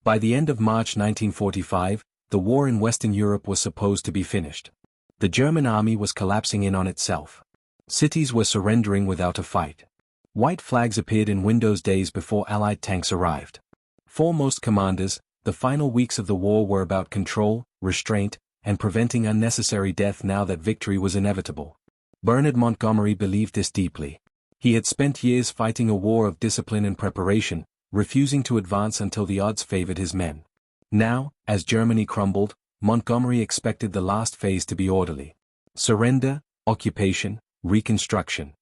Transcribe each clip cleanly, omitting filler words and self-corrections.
By the end of March 1945, the war in Western Europe was supposed to be finished. The German army was collapsing in on itself. Cities were surrendering without a fight. White flags appeared in windows days before Allied tanks arrived. For most commanders, the final weeks of the war were about control, restraint, and preventing unnecessary death now that victory was inevitable. Bernard Montgomery believed this deeply. He had spent years fighting a war of discipline and preparation, refusing to advance until the odds favored his men. Now, as Germany crumbled, Montgomery expected the last phase to be orderly. Surrender, occupation, reconstruction.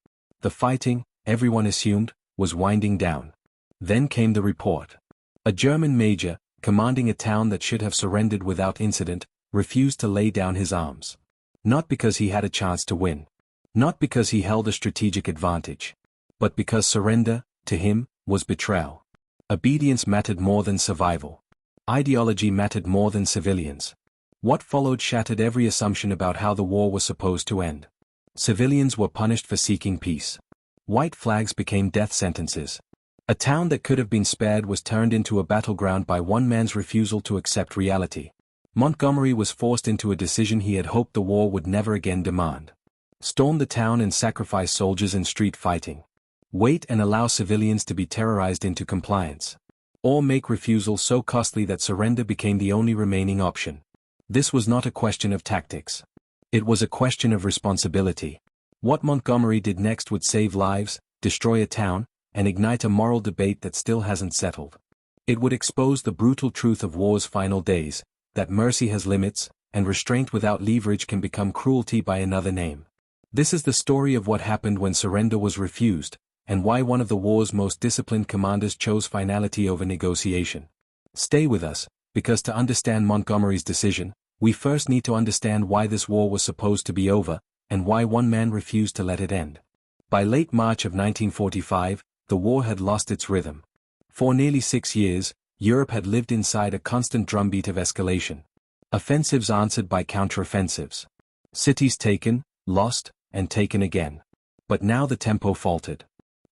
The fighting, everyone assumed, was winding down. Then came the report. A German major, commanding a town that should have surrendered without incident, refused to lay down his arms. Not because he had a chance to win. Not because he held a strategic advantage. But because surrender, to him, was betrayal. Obedience mattered more than survival. Ideology mattered more than civilians. What followed shattered every assumption about how the war was supposed to end. Civilians were punished for seeking peace. White flags became death sentences. A town that could have been spared was turned into a battleground by one man's refusal to accept reality. Montgomery was forced into a decision he had hoped the war would never again demand. Storm the town and sacrifice soldiers in street fighting. Wait and allow civilians to be terrorized into compliance. Or make refusal so costly that surrender became the only remaining option. This was not a question of tactics. It was a question of responsibility. What Montgomery did next would save lives, destroy a town, and ignite a moral debate that still hasn't settled. It would expose the brutal truth of war's final days, that mercy has limits, and restraint without leverage can become cruelty by another name. This is the story of what happened when surrender was refused, and why one of the war's most disciplined commanders chose finality over negotiation. Stay with us, because to understand Montgomery's decision, we first need to understand why this war was supposed to be over, and why one man refused to let it end. By late March of 1945, the war had lost its rhythm. For nearly 6 years, Europe had lived inside a constant drumbeat of escalation. Offensives answered by counteroffensives. Cities taken, lost, and taken again. But now the tempo faltered.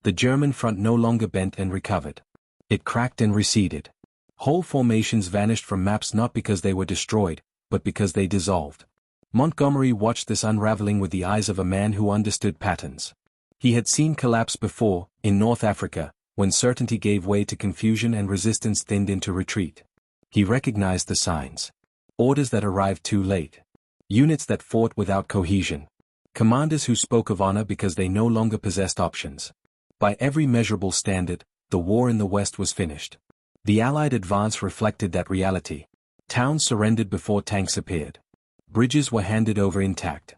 The German front no longer bent and recovered. It cracked and receded. Whole formations vanished from maps not because they were destroyed, but because they dissolved. Montgomery watched this unraveling with the eyes of a man who understood patterns. He had seen collapse before, in North Africa, when certainty gave way to confusion and resistance thinned into retreat. He recognized the signs. Orders that arrived too late. Units that fought without cohesion. Commanders who spoke of honor because they no longer possessed options. By every measurable standard, the war in the West was finished. The Allied advance reflected that reality. Towns surrendered before tanks appeared. Bridges were handed over intact.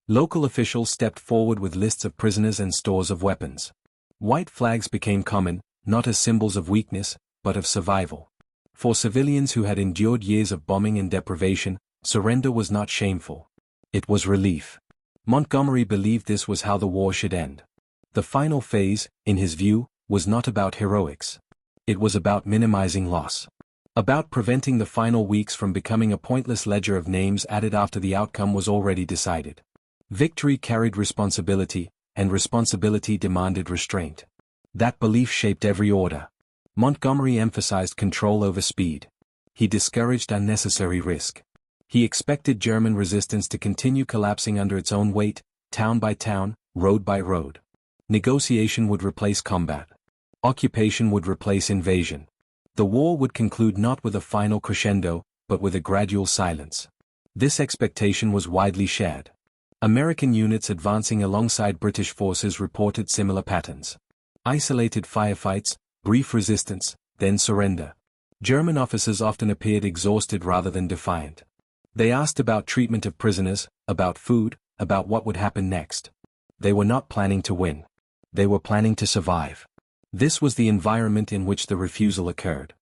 Local officials stepped forward with lists of prisoners and stores of weapons. White flags became common, not as symbols of weakness, but of survival. For civilians who had endured years of bombing and deprivation, surrender was not shameful. It was relief. Montgomery believed this was how the war should end. The final phase, in his view, was not about heroics. It was about minimizing loss. About preventing the final weeks from becoming a pointless ledger of names added after the outcome was already decided. Victory carried responsibility, and responsibility demanded restraint. That belief shaped every order. Montgomery emphasized control over speed. He discouraged unnecessary risk. He expected German resistance to continue collapsing under its own weight, town by town, road by road. Negotiation would replace combat. Occupation would replace invasion. The war would conclude not with a final crescendo, but with a gradual silence. This expectation was widely shared. American units advancing alongside British forces reported similar patterns. Isolated firefights, brief resistance, then surrender. German officers often appeared exhausted rather than defiant. They asked about treatment of prisoners, about food, about what would happen next. They were not planning to win. They were planning to survive. This was the environment in which the refusal occurred.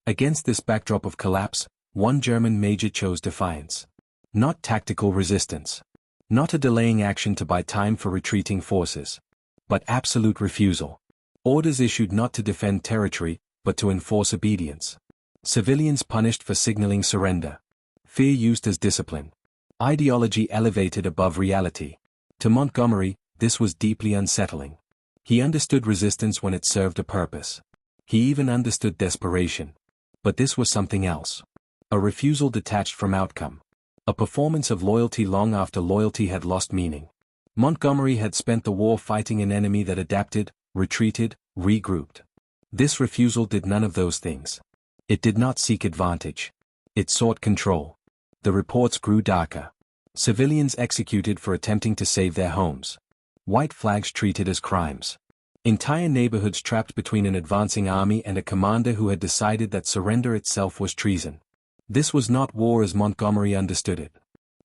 Against this backdrop of collapse, one German major chose defiance. Not tactical resistance. Not a delaying action to buy time for retreating forces. But absolute refusal. Orders issued not to defend territory, but to enforce obedience. Civilians punished for signaling surrender. Fear used as discipline. Ideology elevated above reality. To Montgomery, this was deeply unsettling. He understood resistance when it served a purpose. He even understood desperation. But this was something else. A refusal detached from outcome. A performance of loyalty long after loyalty had lost meaning. Montgomery had spent the war fighting an enemy that adapted, retreated, regrouped. This refusal did none of those things. It did not seek advantage. It sought control. The reports grew darker. Civilians executed for attempting to save their homes. White flags treated as crimes. Entire neighborhoods trapped between an advancing army and a commander who had decided that surrender itself was treason. This was not war as Montgomery understood it.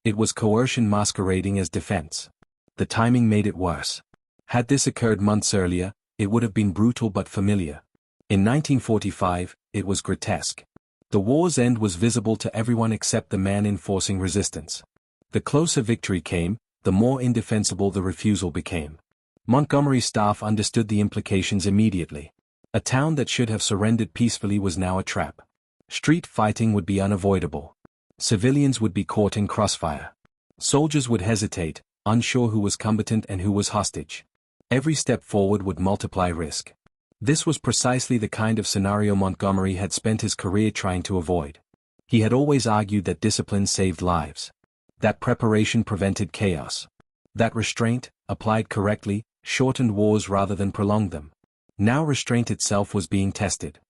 It was coercion masquerading as defense. The timing made it worse. Had this occurred months earlier, it would have been brutal but familiar. In 1945, it was grotesque. The war's end was visible to everyone except the man enforcing resistance. The closer victory came, the more indefensible the refusal became. Montgomery's staff understood the implications immediately. A town that should have surrendered peacefully was now a trap. Street fighting would be unavoidable. Civilians would be caught in crossfire. Soldiers would hesitate, unsure who was combatant and who was hostage. Every step forward would multiply risk. This was precisely the kind of scenario Montgomery had spent his career trying to avoid. He had always argued that discipline saved lives. That preparation prevented chaos. That restraint, applied correctly, shortened wars rather than prolonged them. Now restraint itself was being tested.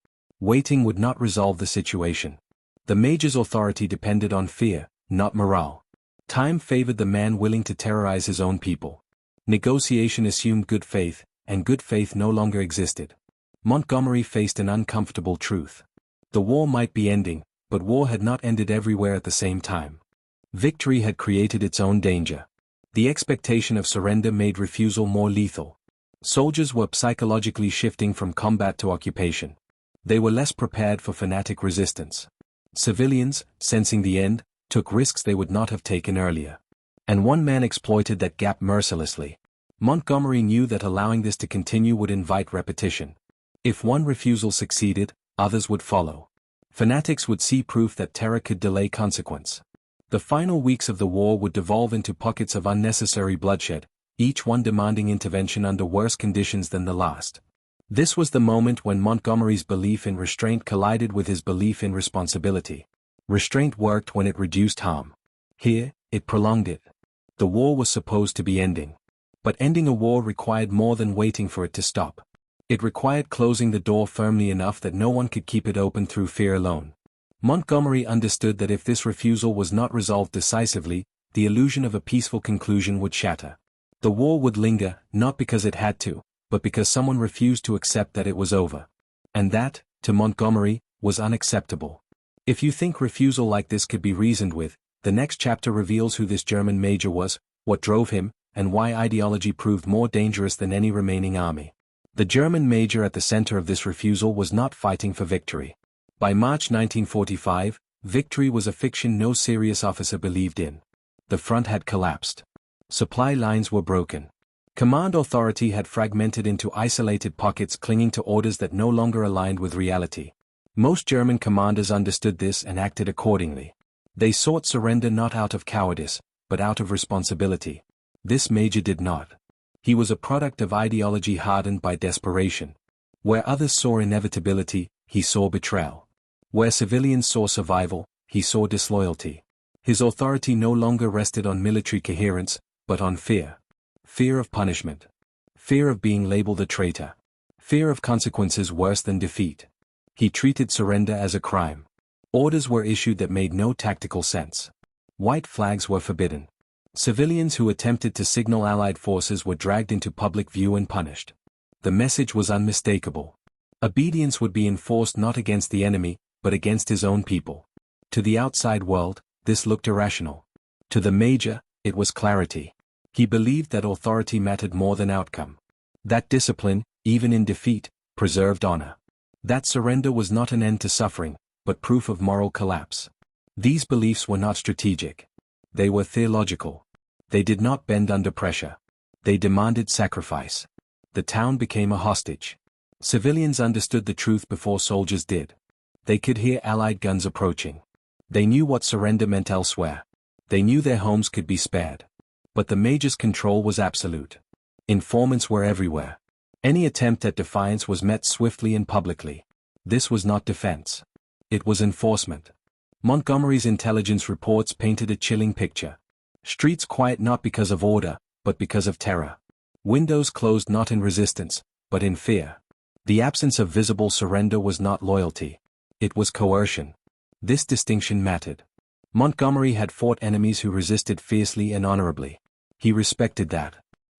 Waiting would not resolve the situation. The major's authority depended on fear, not morale. Time favored the man willing to terrorize his own people. Negotiation assumed good faith, and good faith no longer existed. Montgomery faced an uncomfortable truth. The war might be ending, but war had not ended everywhere at the same time. Victory had created its own danger. The expectation of surrender made refusal more lethal. Soldiers were psychologically shifting from combat to occupation. They were less prepared for fanatic resistance. Civilians, sensing the end, took risks they would not have taken earlier. And one man exploited that gap mercilessly. Montgomery knew that allowing this to continue would invite repetition. If one refusal succeeded, others would follow. Fanatics would see proof that terror could delay consequence. The final weeks of the war would devolve into pockets of unnecessary bloodshed, each one demanding intervention under worse conditions than the last. This was the moment when Montgomery's belief in restraint collided with his belief in responsibility. Restraint worked when it reduced harm. Here, it prolonged it. The war was supposed to be ending. But ending a war required more than waiting for it to stop. It required closing the door firmly enough that no one could keep it open through fear alone. Montgomery understood that if this refusal was not resolved decisively, the illusion of a peaceful conclusion would shatter. The war would linger, not because it had to, but because someone refused to accept that it was over. And that, to Montgomery, was unacceptable. If you think refusal like this could be reasoned with, the next chapter reveals who this German major was, what drove him, and why ideology proved more dangerous than any remaining army. The German major at the center of this refusal was not fighting for victory. By March 1945, victory was a fiction no serious officer believed in. The front had collapsed. Supply lines were broken. Command authority had fragmented into isolated pockets clinging to orders that no longer aligned with reality. Most German commanders understood this and acted accordingly. They sought surrender not out of cowardice, but out of responsibility. This major did not. He was a product of ideology hardened by desperation. Where others saw inevitability, he saw betrayal. Where civilians saw survival, he saw disloyalty. His authority no longer rested on military coherence, but on fear. Fear of punishment. Fear of being labeled a traitor. Fear of consequences worse than defeat. He treated surrender as a crime. Orders were issued that made no tactical sense. White flags were forbidden. Civilians who attempted to signal Allied forces were dragged into public view and punished. The message was unmistakable. Obedience would be enforced not against the enemy, but against his own people. To the outside world, this looked irrational. To the major, it was clarity. He believed that authority mattered more than outcome. That discipline, even in defeat, preserved honor. That surrender was not an end to suffering, but proof of moral collapse. These beliefs were not strategic. They were theological. They did not bend under pressure. They demanded sacrifice. The town became a hostage. Civilians understood the truth before soldiers did. They could hear Allied guns approaching. They knew what surrender meant elsewhere. They knew their homes could be spared. But the major's control was absolute. Informants were everywhere. Any attempt at defiance was met swiftly and publicly. This was not defense. It was enforcement. Montgomery's intelligence reports painted a chilling picture. Streets quiet not because of order, but because of terror. Windows closed not in resistance, but in fear. The absence of visible surrender was not loyalty. It was coercion. This distinction mattered. Montgomery had fought enemies who resisted fiercely and honorably. He respected that.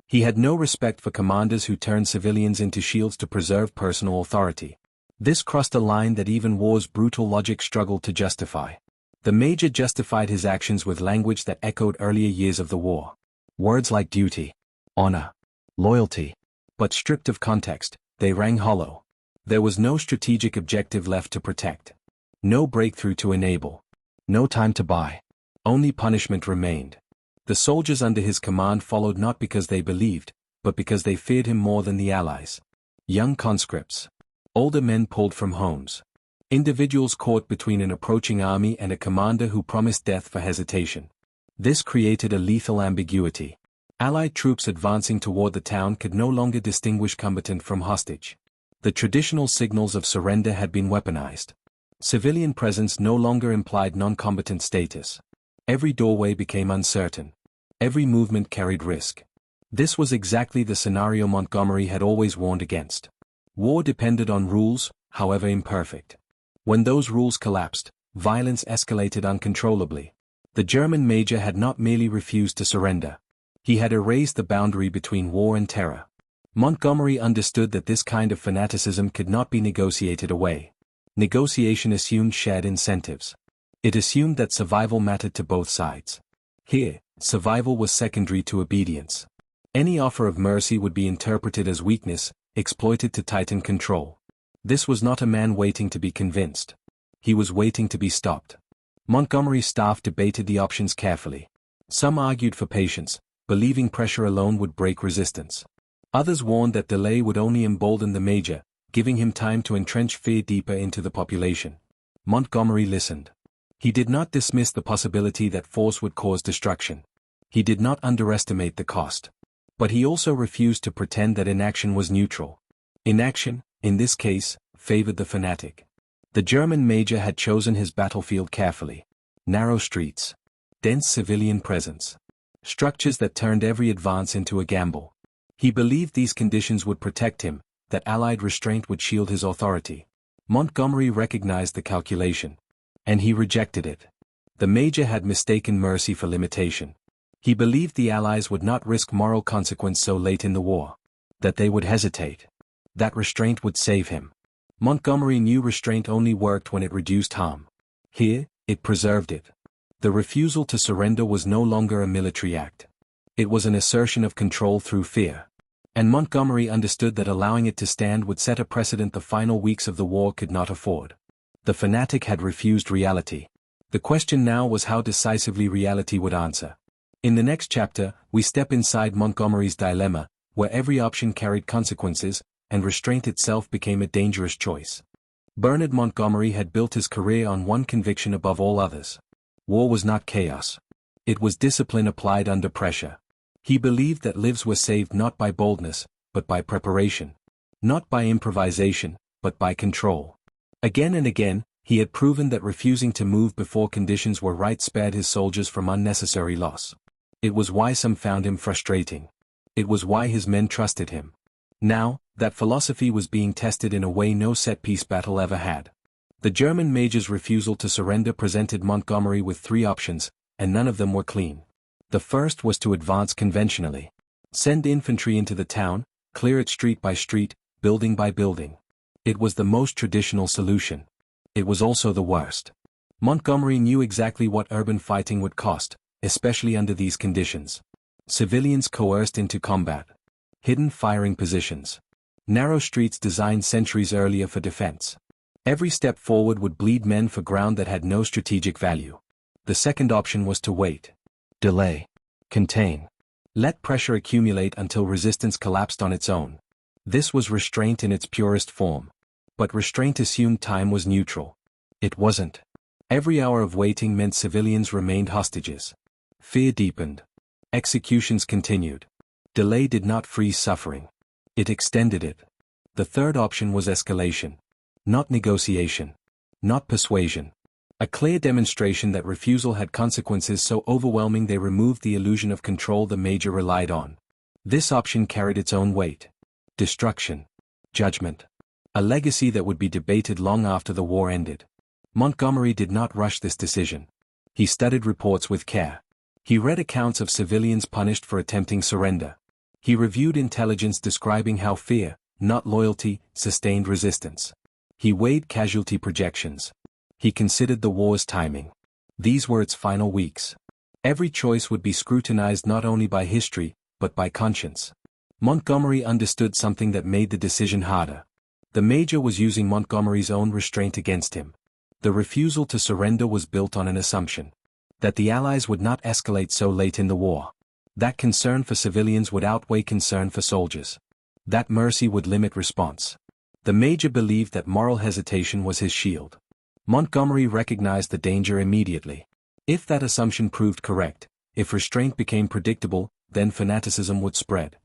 He had no respect for commanders who turned civilians into shields to preserve personal authority. This crossed a line that even war's brutal logic struggled to justify. The major justified his actions with language that echoed earlier years of the war. Words like duty, honor, loyalty. But stripped of context, they rang hollow. There was no strategic objective left to protect. No breakthrough to enable. No time to buy. Only punishment remained. The soldiers under his command followed not because they believed, but because they feared him more than the Allies. Young conscripts. Older men pulled from homes. Individuals caught between an approaching army and a commander who promised death for hesitation. This created a lethal ambiguity. Allied troops advancing toward the town could no longer distinguish combatant from hostage. The traditional signals of surrender had been weaponized. Civilian presence no longer implied non-combatant status. Every doorway became uncertain. Every movement carried risk. This was exactly the scenario Montgomery had always warned against. War depended on rules, however imperfect. When those rules collapsed, violence escalated uncontrollably. The German major had not merely refused to surrender. He had erased the boundary between war and terror. Montgomery understood that this kind of fanaticism could not be negotiated away. Negotiation assumed shared incentives. It assumed that survival mattered to both sides. Here, survival was secondary to obedience. Any offer of mercy would be interpreted as weakness, exploited to tighten control. This was not a man waiting to be convinced. He was waiting to be stopped. Montgomery's staff debated the options carefully. Some argued for patience, believing pressure alone would break resistance. Others warned that delay would only embolden the major, giving him time to entrench fear deeper into the population. Montgomery listened. He did not dismiss the possibility that force would cause destruction. He did not underestimate the cost. But he also refused to pretend that inaction was neutral. Inaction, in this case, favored the fanatic. The German major had chosen his battlefield carefully. Narrow streets. Dense civilian presence. Structures that turned every advance into a gamble. He believed these conditions would protect him, that Allied restraint would shield his authority. Montgomery recognized the calculation. And he rejected it. The major had mistaken mercy for limitation. He believed the Allies would not risk moral consequence so late in the war. That they would hesitate. That restraint would save him. Montgomery knew restraint only worked when it reduced harm. Here, it preserved it. The refusal to surrender was no longer a military act. It was an assertion of control through fear. And Montgomery understood that allowing it to stand would set a precedent the final weeks of the war could not afford. The fanatic had refused reality. The question now was how decisively reality would answer. In the next chapter, we step inside Montgomery's dilemma, where every option carried consequences, and restraint itself became a dangerous choice. Bernard Montgomery had built his career on one conviction above all others. War was not chaos. It was discipline applied under pressure. He believed that lives were saved not by boldness, but by preparation. Not by improvisation, but by control. Again and again, he had proven that refusing to move before conditions were right spared his soldiers from unnecessary loss. It was why some found him frustrating. It was why his men trusted him. Now, that philosophy was being tested in a way no set-piece battle ever had. The German major's refusal to surrender presented Montgomery with three options, and none of them were clean. The first was to advance conventionally. Send infantry into the town, clear it street by street, building by building. It was the most traditional solution. It was also the worst. Montgomery knew exactly what urban fighting would cost, especially under these conditions. Civilians coerced into combat. Hidden firing positions. Narrow streets designed centuries earlier for defense. Every step forward would bleed men for ground that had no strategic value. The second option was to wait. Delay. Contain. Let pressure accumulate until resistance collapsed on its own. This was restraint in its purest form. But restraint assumed time was neutral. It wasn't. Every hour of waiting meant civilians remained hostages. Fear deepened. Executions continued. Delay did not freeze suffering. It extended it. The third option was escalation. Not negotiation. not persuasion. A clear demonstration that refusal had consequences so overwhelming they removed the illusion of control the major relied on. This option carried its own weight. Destruction. Judgment. A legacy that would be debated long after the war ended. Montgomery did not rush this decision. He studied reports with care. He read accounts of civilians punished for attempting surrender. He reviewed intelligence describing how fear, not loyalty, sustained resistance. He weighed casualty projections. He considered the war's timing. These were its final weeks. Every choice would be scrutinized not only by history, but by conscience. Montgomery understood something that made the decision harder. The major was using Montgomery's own restraint against him. The refusal to surrender was built on an assumption that the Allies would not escalate so late in the war. That concern for civilians would outweigh concern for soldiers. That mercy would limit response. The major believed that moral hesitation was his shield. Montgomery recognized the danger immediately. If that assumption proved correct, if restraint became predictable, then fanaticism would spread.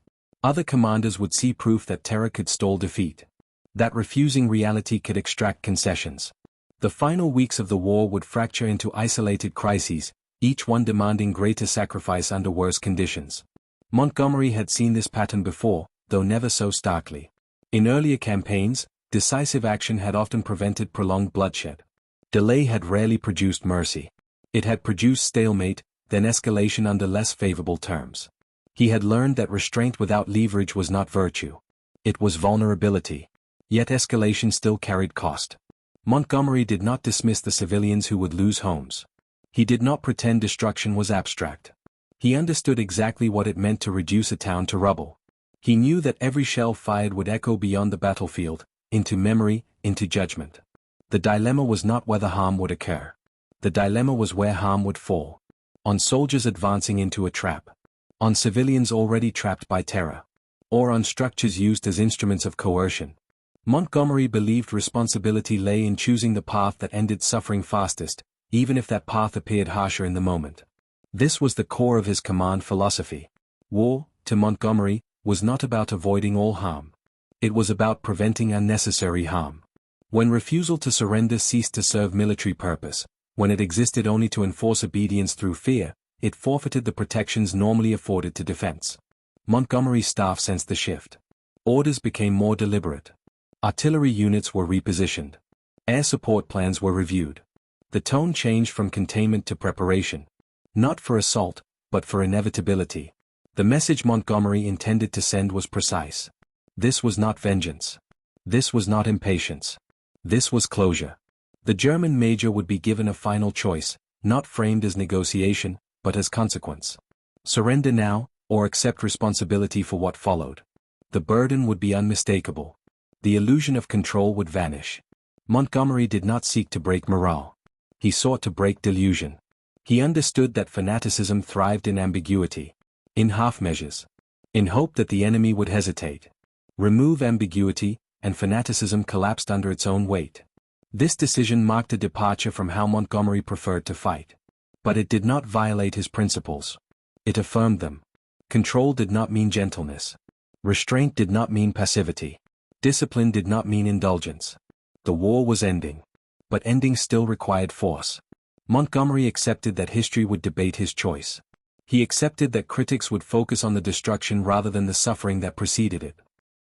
Other commanders would see proof that terror could stall defeat. That refusing reality could extract concessions. The final weeks of the war would fracture into isolated crises, each one demanding greater sacrifice under worse conditions. Montgomery had seen this pattern before, though never so starkly. In earlier campaigns, decisive action had often prevented prolonged bloodshed. Delay had rarely produced mercy. It had produced stalemate, then escalation under less favorable terms. He had learned that restraint without leverage was not virtue. It was vulnerability. Yet escalation still carried cost. Montgomery did not dismiss the civilians who would lose homes. He did not pretend destruction was abstract. He understood exactly what it meant to reduce a town to rubble. He knew that every shell fired would echo beyond the battlefield, into memory, into judgment. The dilemma was not whether harm would occur. The dilemma was where harm would fall. On soldiers advancing into a trap. On civilians already trapped by terror. Or on structures used as instruments of coercion. Montgomery believed responsibility lay in choosing the path that ended suffering fastest, even if that path appeared harsher in the moment. This was the core of his command philosophy. War, to Montgomery, was not about avoiding all harm. It was about preventing unnecessary harm. When refusal to surrender ceased to serve military purpose, when it existed only to enforce obedience through fear, it forfeited the protections normally afforded to defense. Montgomery's staff sensed the shift. Orders became more deliberate. Artillery units were repositioned. Air support plans were reviewed. The tone changed from containment to preparation. Not for assault, but for inevitability. The message Montgomery intended to send was precise. This was not vengeance. This was not impatience. This was closure. The German major would be given a final choice, not framed as negotiation, but as consequence. Surrender now, or accept responsibility for what followed. The burden would be unmistakable. The illusion of control would vanish. Montgomery did not seek to break morale. He sought to break delusion. He understood that fanaticism thrived in ambiguity. In half measures. In hope that the enemy would hesitate. Remove ambiguity, and fanaticism collapsed under its own weight. This decision marked a departure from how Montgomery preferred to fight. But it did not violate his principles. It affirmed them. Control did not mean gentleness. Restraint did not mean passivity. Discipline did not mean indulgence. The war was ending. But ending still required force. Montgomery accepted that history would debate his choice. He accepted that critics would focus on the destruction rather than the suffering that preceded it.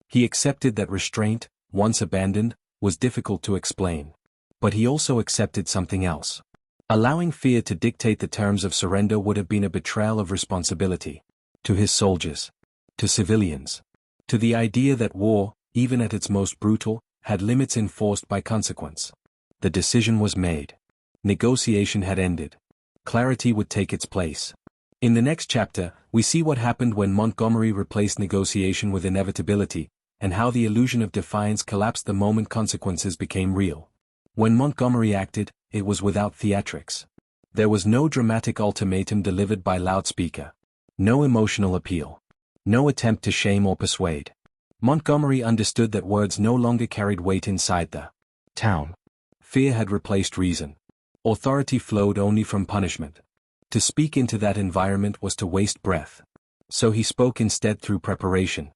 He accepted that restraint, once abandoned, was difficult to explain. But he also accepted something else. Allowing fear to dictate the terms of surrender would have been a betrayal of responsibility. To his soldiers. To civilians. To the idea that war, even at its most brutal, had limits enforced by consequence. The decision was made. Negotiation had ended. Clarity would take its place. In the next chapter, we see what happened when Montgomery replaced negotiation with inevitability, and how the illusion of defiance collapsed the moment consequences became real. When Montgomery acted, it was without theatrics. There was no dramatic ultimatum delivered by loudspeaker. No emotional appeal. No attempt to shame or persuade. Montgomery understood that words no longer carried weight inside the town. Fear had replaced reason. Authority flowed only from punishment. To speak into that environment was to waste breath. So he spoke instead through preparation.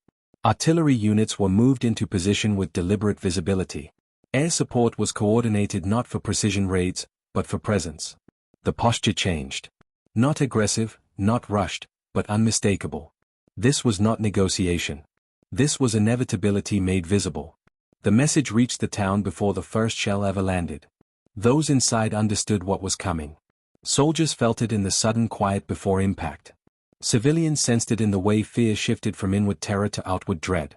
Artillery units were moved into position with deliberate visibility. Air support was coordinated not for precision raids, but for presence. The posture changed. Not aggressive, not rushed, but unmistakable. This was not negotiation. This was inevitability made visible. The message reached the town before the first shell ever landed. Those inside understood what was coming. Soldiers felt it in the sudden quiet before impact. Civilians sensed it in the way fear shifted from inward terror to outward dread.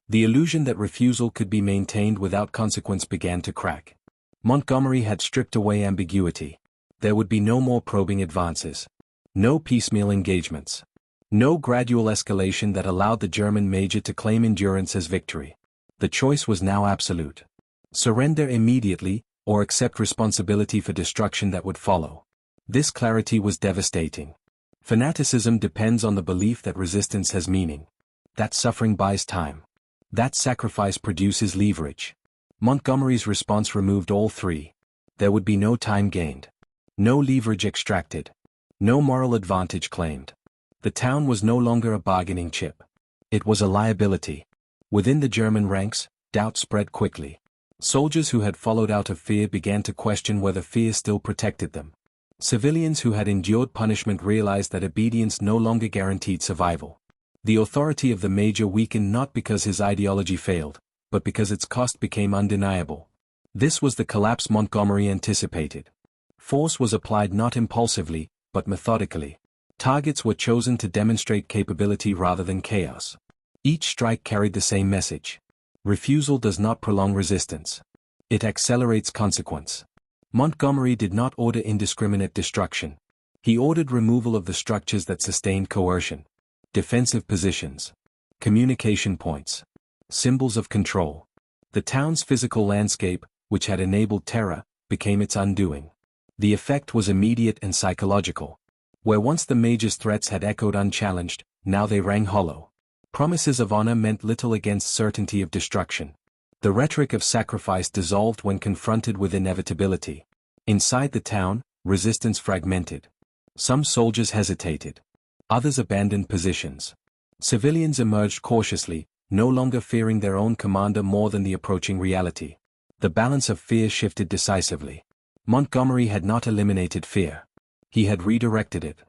The illusion that refusal could be maintained without consequence began to crack. Montgomery had stripped away ambiguity. There would be no more probing advances. No piecemeal engagements. No gradual escalation that allowed the German major to claim endurance as victory. The choice was now absolute. Surrender immediately, or accept responsibility for destruction that would follow. This clarity was devastating. Fanaticism depends on the belief that resistance has meaning. That suffering buys time. That sacrifice produces leverage. Montgomery's response removed all three. There would be no time gained. No leverage extracted. No moral advantage claimed. The town was no longer a bargaining chip. It was a liability. Within the German ranks, doubt spread quickly. Soldiers who had followed out of fear began to question whether fear still protected them. Civilians who had endured punishment realized that obedience no longer guaranteed survival. The authority of the major weakened not because his ideology failed, but because its cost became undeniable. This was the collapse Montgomery anticipated. Force was applied not impulsively, but methodically. Targets were chosen to demonstrate capability rather than chaos. Each strike carried the same message. Refusal does not prolong resistance. It accelerates consequence. Montgomery did not order indiscriminate destruction. He ordered removal of the structures that sustained coercion. Defensive positions. Communication points. Symbols of control. The town's physical landscape, which had enabled terror, became its undoing. The effect was immediate and psychological. Where once the major's threats had echoed unchallenged, now they rang hollow. Promises of honor meant little against certainty of destruction. The rhetoric of sacrifice dissolved when confronted with inevitability. Inside the town, resistance fragmented. Some soldiers hesitated. Others abandoned positions. Civilians emerged cautiously, no longer fearing their own commander more than the approaching reality. The balance of fear shifted decisively. Montgomery had not eliminated fear. He had redirected it.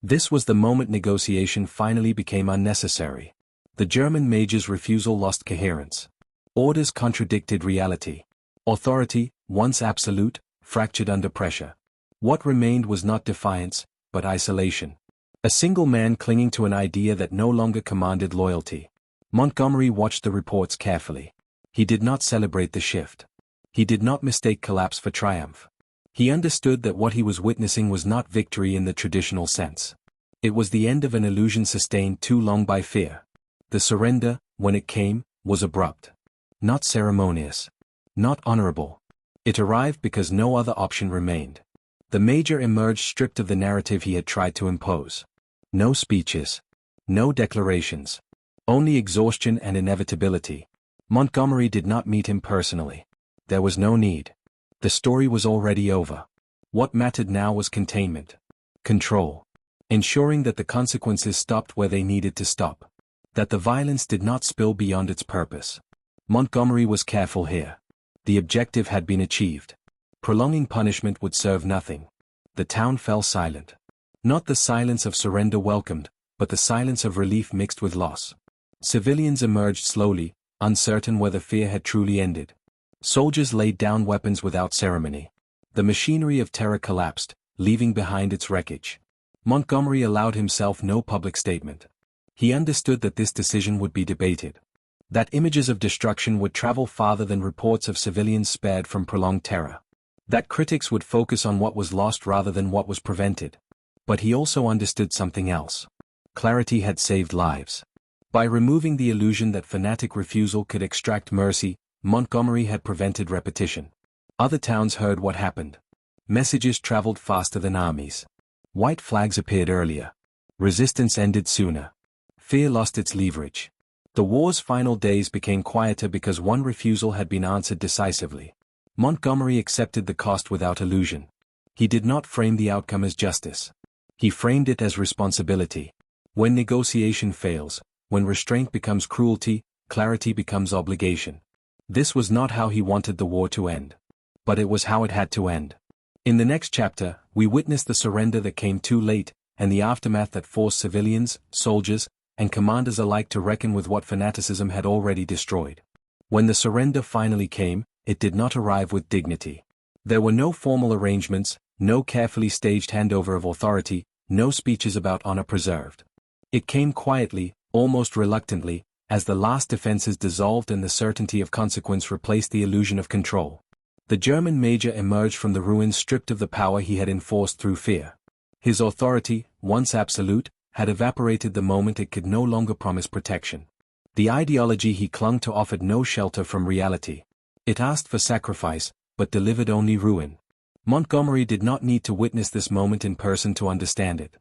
This was the moment negotiation finally became unnecessary. The German major's refusal lost coherence. Orders contradicted reality. Authority, once absolute, fractured under pressure. What remained was not defiance, but isolation. A single man clinging to an idea that no longer commanded loyalty. Montgomery watched the reports carefully. He did not celebrate the shift. He did not mistake collapse for triumph. He understood that what he was witnessing was not victory in the traditional sense. It was the end of an illusion sustained too long by fear. The surrender, when it came, was abrupt. Not ceremonious. Not honorable. It arrived because no other option remained. The major emerged stripped of the narrative he had tried to impose. No speeches. No declarations. Only exhaustion and inevitability. Montgomery did not meet him personally. There was no need. The story was already over. What mattered now was containment. Control. Ensuring that the consequences stopped where they needed to stop. That the violence did not spill beyond its purpose. Montgomery was careful here. The objective had been achieved. Prolonging punishment would serve nothing. The town fell silent. Not the silence of surrender welcomed, but the silence of relief mixed with loss. Civilians emerged slowly, uncertain whether fear had truly ended. Soldiers laid down weapons without ceremony. The machinery of terror collapsed, leaving behind its wreckage. Montgomery allowed himself no public statement. He understood that this decision would be debated. That images of destruction would travel farther than reports of civilians spared from prolonged terror. That critics would focus on what was lost rather than what was prevented. But he also understood something else. Clarity had saved lives. By removing the illusion that fanatic refusal could extract mercy, Montgomery had prevented repetition. Other towns heard what happened. Messages traveled faster than armies. White flags appeared earlier. Resistance ended sooner. Fear lost its leverage. The war's final days became quieter because one refusal had been answered decisively. Montgomery accepted the cost without illusion. He did not frame the outcome as justice. He framed it as responsibility. When negotiation fails, when restraint becomes cruelty, clarity becomes obligation. This was not how he wanted the war to end. But it was how it had to end. In the next chapter, we witness the surrender that came too late, and the aftermath that forced civilians, soldiers, and commanders alike to reckon with what fanaticism had already destroyed. When the surrender finally came, it did not arrive with dignity. There were no formal arrangements, no carefully staged handover of authority, no speeches about honor preserved. It came quietly, almost reluctantly, as the last defenses dissolved and the certainty of consequence replaced the illusion of control. The German major emerged from the ruins stripped of the power he had enforced through fear. His authority, once absolute, had evaporated the moment it could no longer promise protection. The ideology he clung to offered no shelter from reality. It asked for sacrifice, but delivered only ruin. Montgomery did not need to witness this moment in person to understand it.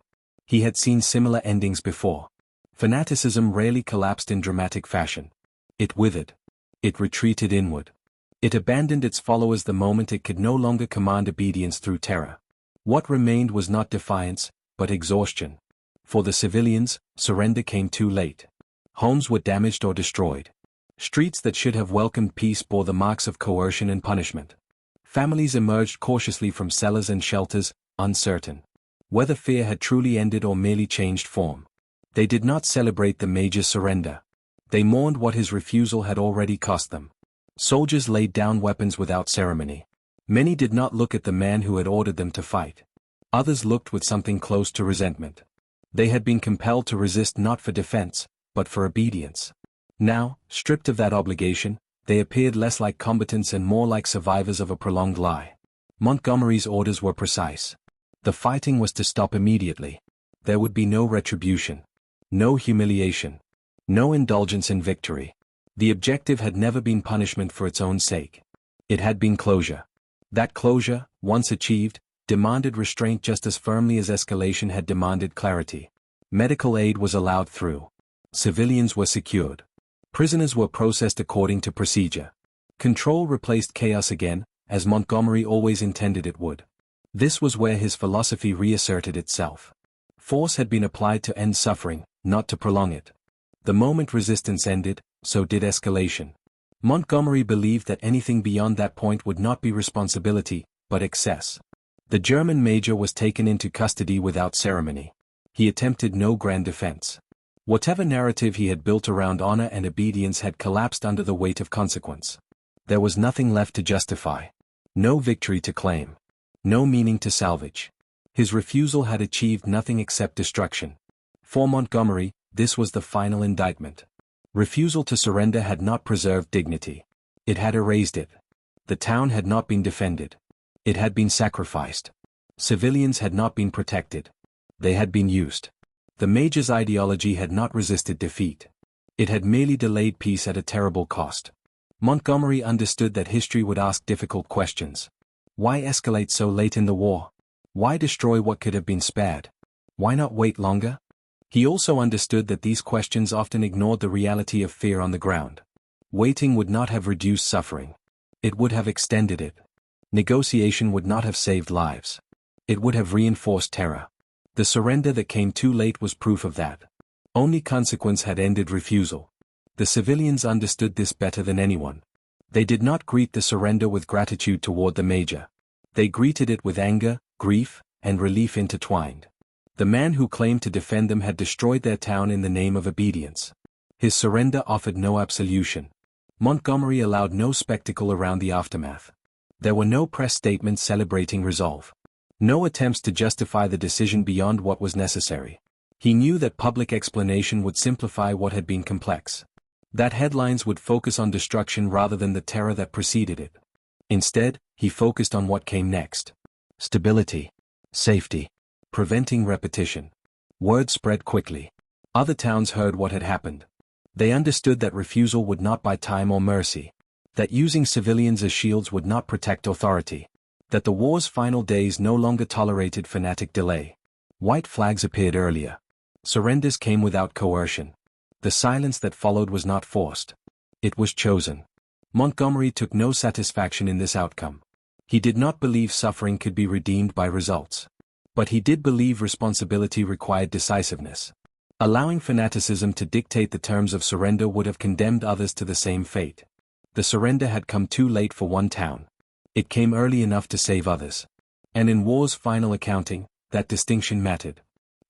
He had seen similar endings before. Fanaticism rarely collapsed in dramatic fashion. It withered. It retreated inward. It abandoned its followers the moment it could no longer command obedience through terror. What remained was not defiance, but exhaustion. For the civilians, surrender came too late. Homes were damaged or destroyed. Streets that should have welcomed peace bore the marks of coercion and punishment. Families emerged cautiously from cellars and shelters, uncertain whether fear had truly ended or merely changed form. They did not celebrate the major's surrender. They mourned what his refusal had already cost them. Soldiers laid down weapons without ceremony. Many did not look at the man who had ordered them to fight. Others looked with something close to resentment. They had been compelled to resist not for defense, but for obedience. Now, stripped of that obligation, they appeared less like combatants and more like survivors of a prolonged lie. Montgomery's orders were precise. The fighting was to stop immediately. There would be no retribution. No humiliation. No indulgence in victory. The objective had never been punishment for its own sake. It had been closure. That closure, once achieved, demanded restraint just as firmly as escalation had demanded clarity. Medical aid was allowed through. Civilians were secured. Prisoners were processed according to procedure. Control replaced chaos again, as Montgomery always intended it would. This was where his philosophy reasserted itself. Force had been applied to end suffering, not to prolong it. The moment resistance ended, so did escalation. Montgomery believed that anything beyond that point would not be responsibility, but excess. The German major was taken into custody without ceremony. He attempted no grand defense. Whatever narrative he had built around honor and obedience had collapsed under the weight of consequence. There was nothing left to justify. No victory to claim. No meaning to salvage. His refusal had achieved nothing except destruction. For Montgomery, this was the final indictment. Refusal to surrender had not preserved dignity. It had erased it. The town had not been defended. It had been sacrificed. Civilians had not been protected. They had been used. The major's ideology had not resisted defeat. It had merely delayed peace at a terrible cost. Montgomery understood that history would ask difficult questions. Why escalate so late in the war? Why destroy what could have been spared? Why not wait longer? He also understood that these questions often ignored the reality of fear on the ground. Waiting would not have reduced suffering. It would have extended it. Negotiation would not have saved lives. It would have reinforced terror. The surrender that came too late was proof of that. Only consequence had ended refusal. The civilians understood this better than anyone. They did not greet the surrender with gratitude toward the major. They greeted it with anger, grief, and relief intertwined. The man who claimed to defend them had destroyed their town in the name of obedience. His surrender offered no absolution. Montgomery allowed no spectacle around the aftermath. There were no press statements celebrating resolve. No attempts to justify the decision beyond what was necessary. He knew that public explanation would simplify what had been complex. That headlines would focus on destruction rather than the terror that preceded it. Instead, he focused on what came next. Stability. Safety. Preventing repetition. Word spread quickly. Other towns heard what had happened. They understood that refusal would not buy time or mercy. That using civilians as shields would not protect authority. That the war's final days no longer tolerated fanatic delay. White flags appeared earlier. Surrenders came without coercion. The silence that followed was not forced. It was chosen. Montgomery took no satisfaction in this outcome. He did not believe suffering could be redeemed by results. But he did believe responsibility required decisiveness. Allowing fanaticism to dictate the terms of surrender would have condemned others to the same fate. The surrender had come too late for one town. It came early enough to save others. And in war's final accounting, that distinction mattered.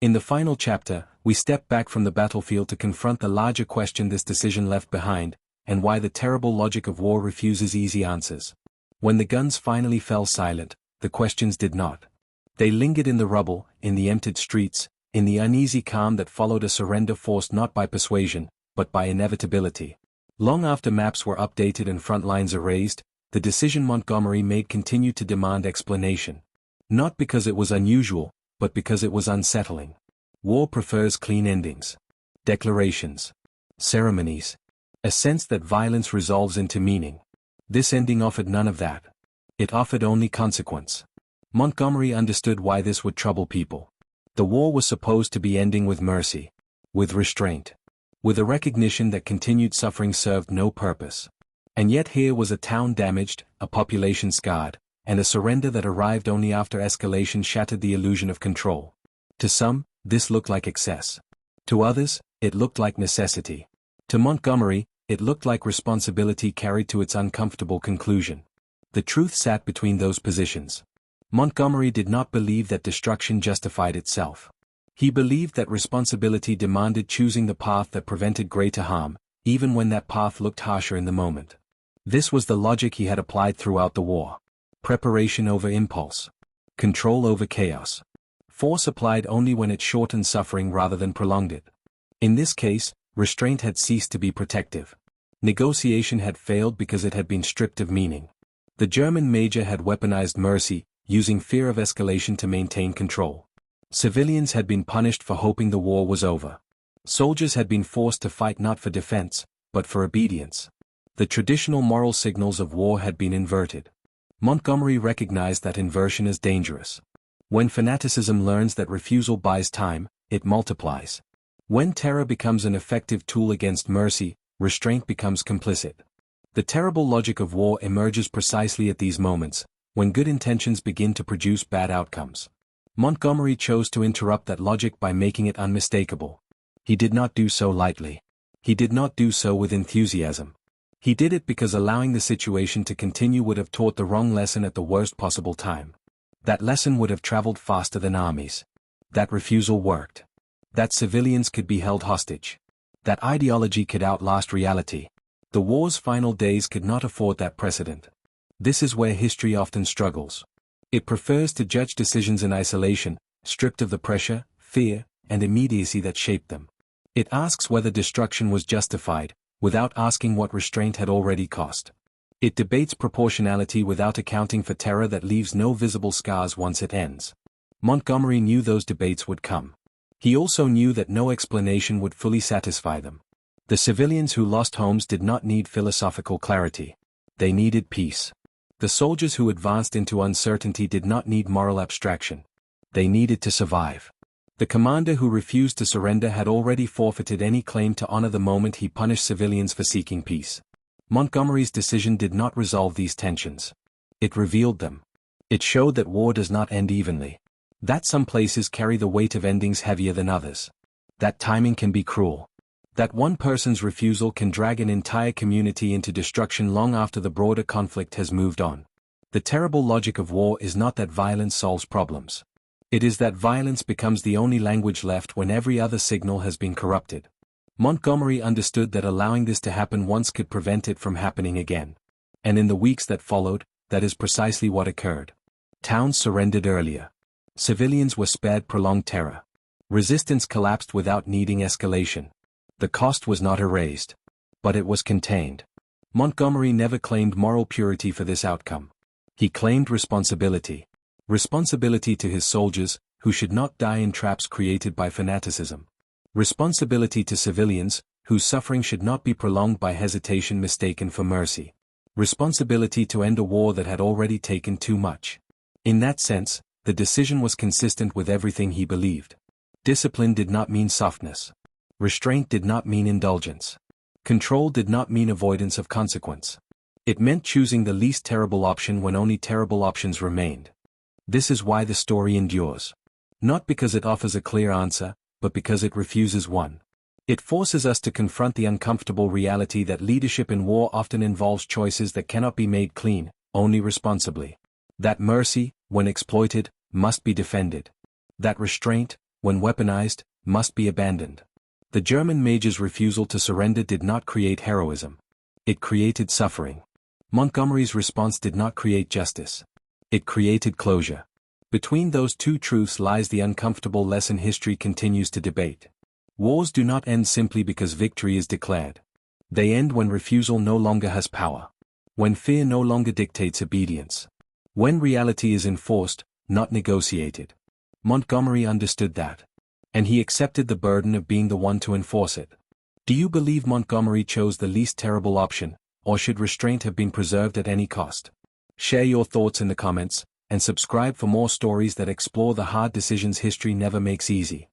In the final chapter, we step back from the battlefield to confront the larger question this decision left behind, and why the terrible logic of war refuses easy answers. When the guns finally fell silent, the questions did not. They lingered in the rubble, in the emptied streets, in the uneasy calm that followed a surrender forced not by persuasion, but by inevitability. Long after maps were updated and front lines erased, the decision Montgomery made continued to demand explanation. Not because it was unusual, but because it was unsettling. War prefers clean endings. Declarations. Ceremonies. A sense that violence resolves into meaning. This ending offered none of that. It offered only consequence. Montgomery understood why this would trouble people. The war was supposed to be ending with mercy. With restraint. With a recognition that continued suffering served no purpose. And yet here was a town damaged, a population scarred, and a surrender that arrived only after escalation shattered the illusion of control. To some, this looked like excess. To others, it looked like necessity. To Montgomery, it looked like responsibility carried to its uncomfortable conclusion. The truth sat between those positions. Montgomery did not believe that destruction justified itself. He believed that responsibility demanded choosing the path that prevented greater harm, even when that path looked harsher in the moment. This was the logic he had applied throughout the war. Preparation over impulse. Control over chaos. Force applied only when it shortened suffering rather than prolonged it. In this case, restraint had ceased to be protective. Negotiation had failed because it had been stripped of meaning. The German major had weaponized mercy, using fear of escalation to maintain control. Civilians had been punished for hoping the war was over. Soldiers had been forced to fight not for defense, but for obedience. The traditional moral signals of war had been inverted. Montgomery recognized that inversion is dangerous. When fanaticism learns that refusal buys time, it multiplies. When terror becomes an effective tool against mercy, restraint becomes complicit. The terrible logic of war emerges precisely at these moments, when good intentions begin to produce bad outcomes. Montgomery chose to interrupt that logic by making it unmistakable. He did not do so lightly. He did not do so with enthusiasm. He did it because allowing the situation to continue would have taught the wrong lesson at the worst possible time. That lesson would have traveled faster than armies. That refusal worked. That civilians could be held hostage. That ideology could outlast reality. The war's final days could not afford that precedent. This is where history often struggles. It prefers to judge decisions in isolation, stripped of the pressure, fear, and immediacy that shaped them. It asks whether destruction was justified, without asking what restraint had already cost. It debates proportionality without accounting for terror that leaves no visible scars once it ends. Montgomery knew those debates would come. He also knew that no explanation would fully satisfy them. The civilians who lost homes did not need philosophical clarity. They needed peace. The soldiers who advanced into uncertainty did not need moral abstraction. They needed to survive. The commander who refused to surrender had already forfeited any claim to honor the moment he punished civilians for seeking peace. Montgomery's decision did not resolve these tensions. It revealed them. It showed that war does not end evenly. That some places carry the weight of endings heavier than others. That timing can be cruel. That one person's refusal can drag an entire community into destruction long after the broader conflict has moved on. The terrible logic of war is not that violence solves problems. It is that violence becomes the only language left when every other signal has been corrupted. Montgomery understood that allowing this to happen once could prevent it from happening again. And in the weeks that followed, that is precisely what occurred. Towns surrendered earlier. Civilians were spared prolonged terror. Resistance collapsed without needing escalation. The cost was not erased. But it was contained. Montgomery never claimed moral purity for this outcome. He claimed responsibility. Responsibility to his soldiers, who should not die in traps created by fanaticism. Responsibility to civilians, whose suffering should not be prolonged by hesitation mistaken for mercy. Responsibility to end a war that had already taken too much. In that sense, the decision was consistent with everything he believed. Discipline did not mean softness. Restraint did not mean indulgence. Control did not mean avoidance of consequence. It meant choosing the least terrible option when only terrible options remained. This is why the story endures. Not because it offers a clear answer, but because it refuses one. It forces us to confront the uncomfortable reality that leadership in war often involves choices that cannot be made clean, only responsibly. That mercy, when exploited, must be defended. That restraint, when weaponized, must be abandoned. The German major's refusal to surrender did not create heroism. It created suffering. Montgomery's response did not create justice. It created closure. Between those two truths lies the uncomfortable lesson history continues to debate. Wars do not end simply because victory is declared. They end when refusal no longer has power. When fear no longer dictates obedience. When reality is enforced, not negotiated. Montgomery understood that. And he accepted the burden of being the one to enforce it. Do you believe Montgomery chose the least terrible option, or should restraint have been preserved at any cost? Share your thoughts in the comments, and subscribe for more stories that explore the hard decisions history never makes easy.